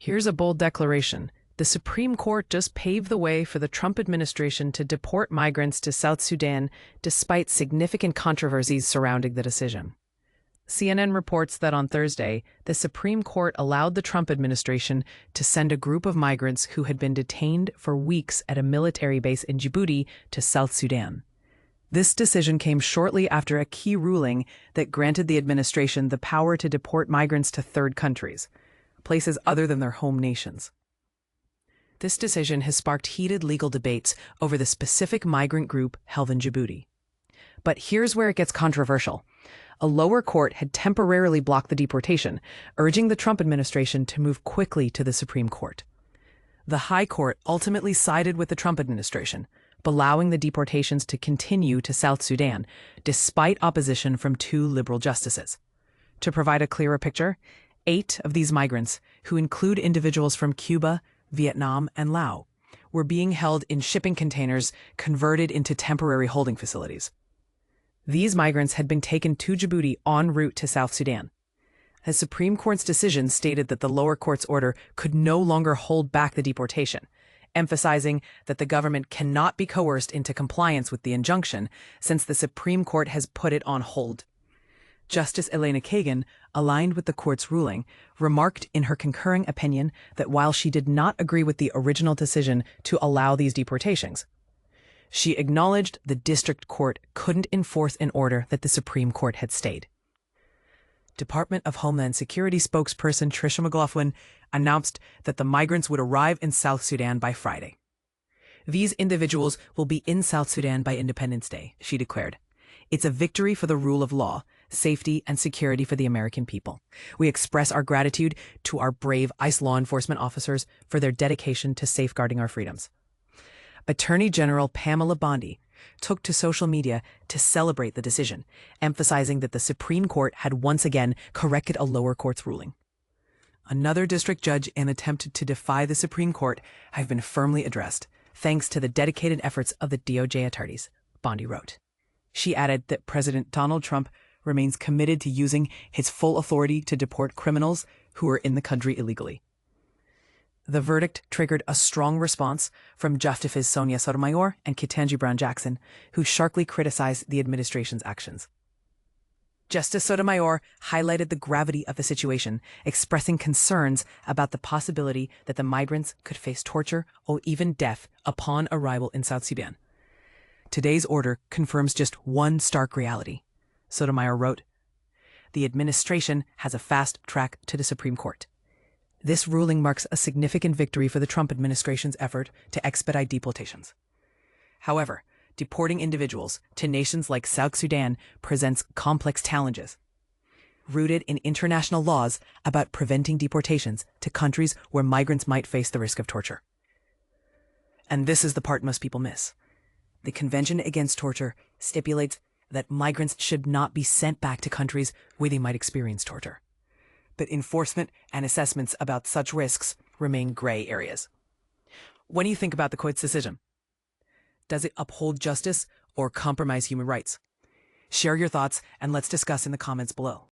Here's a bold declaration. The Supreme Court just paved the way for the Trump administration to deport migrants to South Sudan despite significant controversies surrounding the decision. CNN reports that on Thursday, the Supreme Court allowed the Trump administration to send a group of migrants who had been detained for weeks at a military base in Djibouti to South Sudan. This decision came shortly after a key ruling that granted the administration the power to deport migrants to third countries, places other than their home nations. This decision has sparked heated legal debates over the specific migrant group held in Djibouti. But here's where it gets controversial. A lower court had temporarily blocked the deportation, urging the Trump administration to move quickly to the Supreme Court. The High Court ultimately sided with the Trump administration, allowing the deportations to continue to South Sudan, despite opposition from two liberal justices. To provide a clearer picture, 8 of these migrants, who include individuals from Cuba, Vietnam, and Laos, were being held in shipping containers converted into temporary holding facilities. These migrants had been taken to Djibouti en route to South Sudan. The Supreme Court's decision stated that the lower court's order could no longer hold back the deportation, emphasizing that the government cannot be coerced into compliance with the injunction since the Supreme Court has put it on hold. Justice Elena Kagan, aligned with the court's ruling, remarked in her concurring opinion that while she did not agree with the original decision to allow these deportations, she acknowledged the district court couldn't enforce an order that the Supreme Court had stayed. Department of Homeland Security spokesperson Tricia McLaughlin announced that the migrants would arrive in South Sudan by Friday. These individuals will be in South Sudan by Independence Day, she declared. It's a victory for the rule of law, safety, and security for the American people. We express our gratitude to our brave ICE law enforcement officers for their dedication to safeguarding our freedoms. Attorney General Pamela Bondi took to social media to celebrate the decision, emphasizing that the Supreme Court had once again corrected a lower court's ruling. Another district judge in an attempt to defy the Supreme Court have been firmly addressed, thanks to the dedicated efforts of the DOJ attorneys, Bondi wrote. She added that President Donald Trump remains committed to using his full authority to deport criminals who are in the country illegally. The verdict triggered a strong response from Justices Sonia Sotomayor and Ketanji Brown Jackson, who sharply criticized the administration's actions. Justice Sotomayor highlighted the gravity of the situation, expressing concerns about the possibility that the migrants could face torture or even death upon arrival in South Sudan. Today's order confirms just one stark reality. Sotomayor wrote, "The administration has a fast track to the Supreme Court. This ruling marks a significant victory for the Trump administration's effort to expedite deportations. However, deporting individuals to nations like South Sudan presents complex challenges, rooted in international laws about preventing deportations to countries where migrants might face the risk of torture. And this is the part most people miss. The Convention Against Torture stipulates that migrants should not be sent back to countries where they might experience torture. But enforcement and assessments about such risks remain gray areas." What do you think about the court's decision? Does it uphold justice or compromise human rights? Share your thoughts and let's discuss in the comments below.